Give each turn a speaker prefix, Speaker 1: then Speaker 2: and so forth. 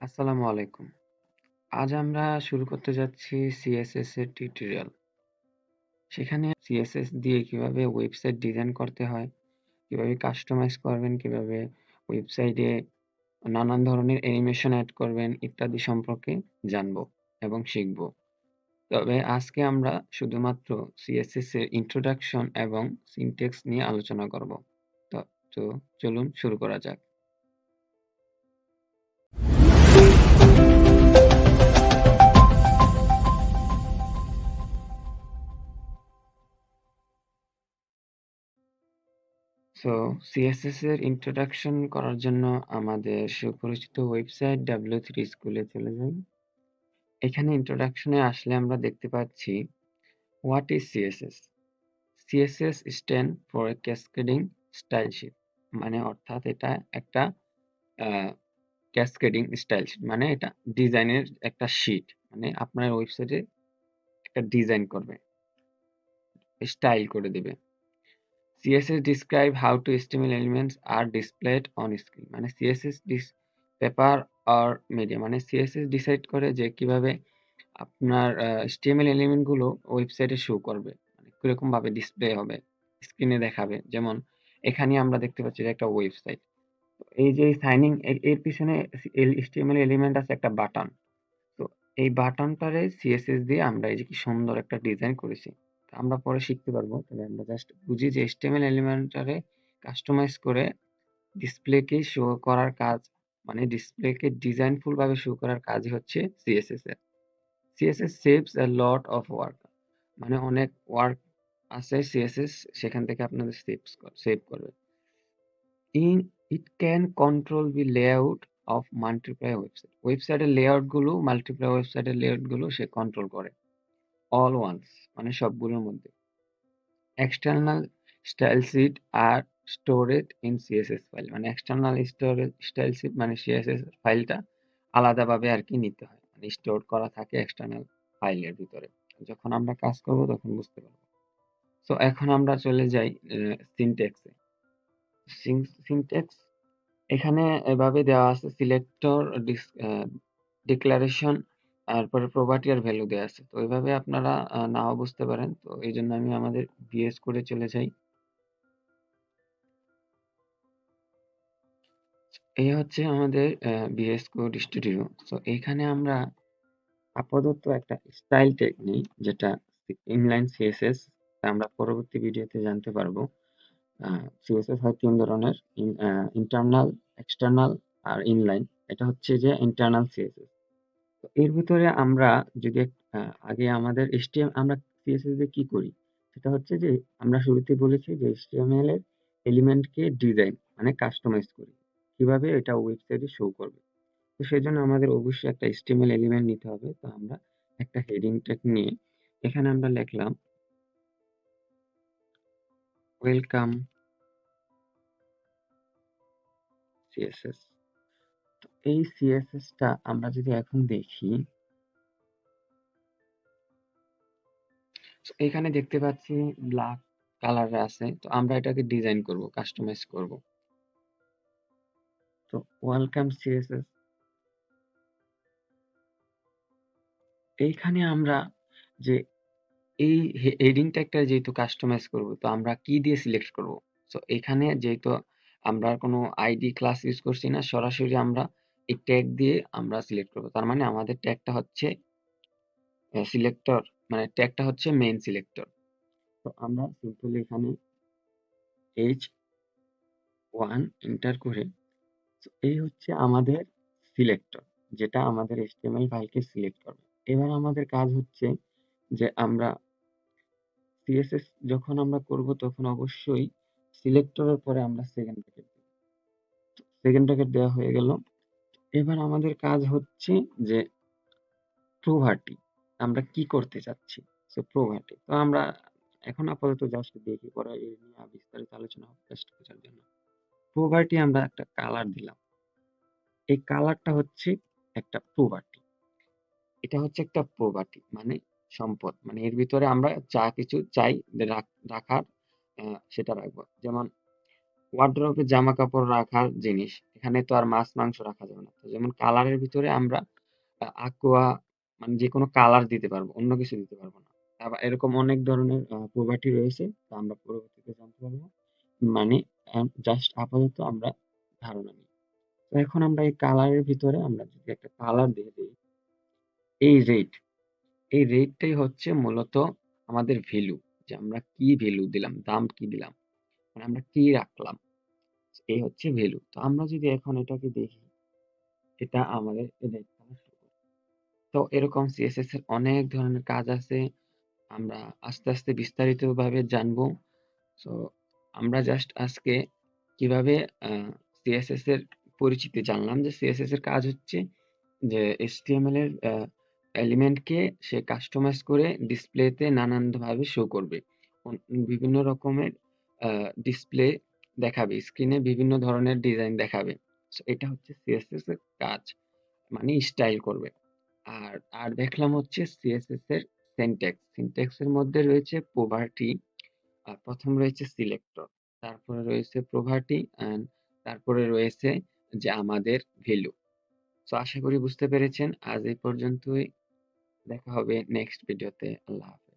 Speaker 1: আসসালামু আলাইকুম। আজ আমরা শুরু করতে যাচ্ছি সিএসএস এর টিউটোরিয়াল। সেখানে সিএসএস দিয়ে কিভাবে ওয়েবসাইট ডিজাইন করতে হয়, কিভাবে কাস্টমাইজ করবেন, কিভাবে ওয়েবসাইটে নানান ধরনের অ্যানিমেশন এড করবেন ইত্যাদি সম্পর্কে জানবো এবং শিখবো। তবে আজকে আমরা শুধুমাত্র সিএসএস এর ইন্ট্রোডাকশন এবং সিনট্যাক্স নিয়ে আলোচনা করব। তো তো চলুন শুরু করা যাক। সো সিএসএস এর ইন্ট্রোডাকশন করার জন্য আমাদের সুপরিচিত ওয়েবসাইট W3 স্কুলে চলে যাই। এখানে ইন্ট্রোডাকশনে আসলে আমরা দেখতে পাচ্ছি what is CSS? CSS stand for cascading style sheet. মানে অর্থাৎ এটা একটা ক্যাসকেডিং স্টাইল শীট, মানে এটা ডিজাইনের একটা শীট, মানে আপনার ওয়েবসাইটে একটা ডিজাইন করবে, স্টাইল করে দিবে। CSS describe how to HTML elements are displayed on screen, মানে CSS পেপার অর মিডিয়া, মানে CSS ডিসাইড করে যে কিভাবে আপনার HTML এলিমেন্ট গুলো ওয়েবসাইটে শো করবে, মানে কিরকম ভাবে ডিসপ্লে হবে, স্ক্রিনে দেখাবে। যেমন এখানে আমরা দেখতে পাচ্ছি যে একটা ওয়েবসাইট, এই যে সাইনিং এর পিছনে HTML এলিমেন্ট আছে একটা বাটন। তো এই বাটনটারে সিএসএস দিয়ে আমরা এই যে কি সুন্দর একটা ডিজাইন করেছি। তো আমরা পরে শিখতে পারবো, তবে আমরা জাস্ট বুঝি যে HTML এলিমেন্টটারে কাস্টমাইজ করে ডিসপ্লেকে শো করার কাজ, মানে ডিসপ্লেকে ডিজাইনফুল ভাবে শো করার কাজই হচ্ছে সিএসএস এর। CSS saves a lot of work, মানে অনেক ওয়ার্ক আছে সিএসএস সেখান থেকে আপনাদের সেভ করবে। In it can control the layout of multiple website, ওয়েবসাইটের লেআউট গুলো, মাল্টিপ্লাই ওয়েবসাইটের লেআউট গুলো সে কন্ট্রোল করে all once, মানে সবগুলোর মধ্যে। External style sheet are stored in CSS file, মানে এক্সটার্নাল স্টাইল শিট মানে সিএসএস ফাইলটা আলাদাভাবে আর কি নিতে হয়, মানে স্টোর করা থাকে এক্সটার্নাল ফাইলের ভিতরে। যখন আমরা কাজ করব তখন বুঝতে পারবো। সো এখন আমরা চলে যাই সিনট্যাক্সে। সিনট্যাক্স এখানে এভাবে দেওয়া আছে সিলেক্টর, ডিক্লারেশন, তারপরে প্রপার্টি আর ভ্যালু দেওয়া আছে। তো এইভাবে আপনারা নাও বুঝতে পারেন, তো এই জন্য আমি আমাদের ভিএস কোডে চলে যাই। এই হচ্ছে আমাদের ভিএস কোড স্টুডিও। তো এখানে আমরা আপাতত একটা স্টাইল ট্যাগ নিই, যেটা ইনলাইন সিএসএস। আমরা পরবর্তী ভিডিওতে জানতে পারবো। সিএসএস হয় তিন ধরনের, ইন্টারনাল, এক্সটার্নাল আর ইনলাইন। এটা হচ্ছে যে ইন্টারনাল সিএসএস। তো এর ভিতরে আমরা যদি আগে আমাদের আমরা সিএসএস দিয়ে কি করি, সেটা হচ্ছে যে আমরা শুরুতে বলেছি যে এইচটিএমএল এর এলিমেন্টকে ডিজাইন মানে কাস্টমাইজ করি, কিভাবে এটা ওয়েবসাইটে শো করবে। তো সেজন্য আমাদের অবশ্যই একটা HTML এলিমেন্ট নিতে হবে। তো আমরা একটা হেডিং ট্যাগ নিয়ে এখানে আমরা লিখলাম ওয়েলকাম সিএসএস। তো এই সিএসএস টা আমরা যদি এখন দেখি, তো এখানে দেখতে পাচ্ছি ব্ল্যাক কালারে আছে। তো আমরা এটাকে ডিজাইন করব, কাস্টমাইজ করব। তো ওয়েলকাম সিএসএস, এইখানে আমরা যে এই হেডিং ট্যাগটা যেহেতু কাস্টমাইজ করব, তো আমরা কি দিয়ে সিলেক্ট করব? সো এখানে যেহেতু আমরা কোনো আইডি ক্লাস ইউজ করছি না, সরাসরি আমরা এই ট্যাগ দিয়ে আমরা সিলেক্ট করব। তার মানে আমাদের ট্যাগটা হচ্ছে সিলেক্টর, মানে ট্যাগটা হচ্ছে মেইন সিলেক্টর। তো আমরা সিম্পলি এখানে H1 এন্টার করে, তো এই হচ্ছে আমাদের সিলেক্টর, যেটা আমাদের HTML ফাইলকে সিলেক্ট করবে। এবার আমাদের কাজ হচ্ছে যে আমরা সিএসএস যখন আমরা করব তখন অবশ্যই সিলেক্টরের পরে আমরা সেকেন্ড ব্র্যাকেট দেব। সেকেন্ড ব্র্যাকেট দেওয়া হয়ে গেল। এবার আমাদের কাজ হচ্ছে যে প্রভার্টি, আমরা কি করতে চাচ্ছি। সো প্রভার্টি, তো আমরা এখন আপাতত জাস্ট দেখি, পরে এই নিয়ে বিস্তারিত আলোচনা হবে জাস্ট বোঝার জন্য। প্রভার্টি আমরা একটা কালার দিলাম, এই কালারটা হচ্ছে একটা প্রভার্টি। এটা হচ্ছে একটা প্রপার্টি, মানে সম্পদ, মানে এর ভিতরে আমরা যা কিছু চাই যে রাখার সেটা রাখবো। যেমন ওয়ারড্রোবে জামা কাপড় রাখার জিনিস, এখানে তো আর মাছ মাংস রাখা যাবে না। তো যেমন কালারের ভিতরে আমরা aqua মানে যেকোনো কালার দিতে পারবো, অন্য কিছু দিতে পারবো না। আবার এরকম অনেক ধরনের প্রপার্টি রয়েছে, তা আমরা পরবর্তীতে জানতে পারবো। মানে জাস্ট আপাতত আমরা ধারণা নিই। তো এখন আমরা এই কালারের ভিতরে আমরা যদি একটা কালার দিয়ে দিই, এই রেড, এই রেটটাই হচ্ছে মূলত আমাদের ভ্যালু, যে আমরা কি ভ্যালু দিলাম, দাম কি দিলাম, মানে আমরা কি রাখলাম, এই হচ্ছে ভ্যালু। তো আমরা যদি এখন এটাকে দেখি, এটা আমাদের রেড কালার শো করবে। তো এরকম সিএসএস এর অনেক ধরনের কাজ আছে, আমরা আস্তে আস্তে বিস্তারিত ভাবে জানবো। সো আমরা জাস্ট আজকে কিভাবে সিএসএস এর পরিচিতি জানলাম, যে সিএসএস এর কাজ হচ্ছে যে এইচটিএমএল এর এলিমেন্টকে সে কাস্টমাইজ করে ডিসপ্লেতে নানানভাবে শো করবে। বিভিন্ন রকমের ডিসপ্লে দেখাবে, স্ক্রিনে বিভিন্ন ধরনের ডিজাইন দেখাবে। সো এটা হচ্ছে সিএসএস এর কাজ, মানে স্টাইল করবে। আর আর দেখলাম হচ্ছে সিএসএস এর সিনট্যাক্স। সিনট্যাক্স এর মধ্যে রয়েছে প্রপার্টি, প্রথম রয়েছে সিলেক্টর, তারপরে রয়েছে প্রপার্টি, অ্যান্ড তারপরে রয়েছে যে আমাদের ভ্যালু। তো আশা করি বুঝতে পেরেছেন। আজ এই পর্যন্তই। দেখা হবে নেক্সট ভিডিওতে। আল্লাহ হাফেজ।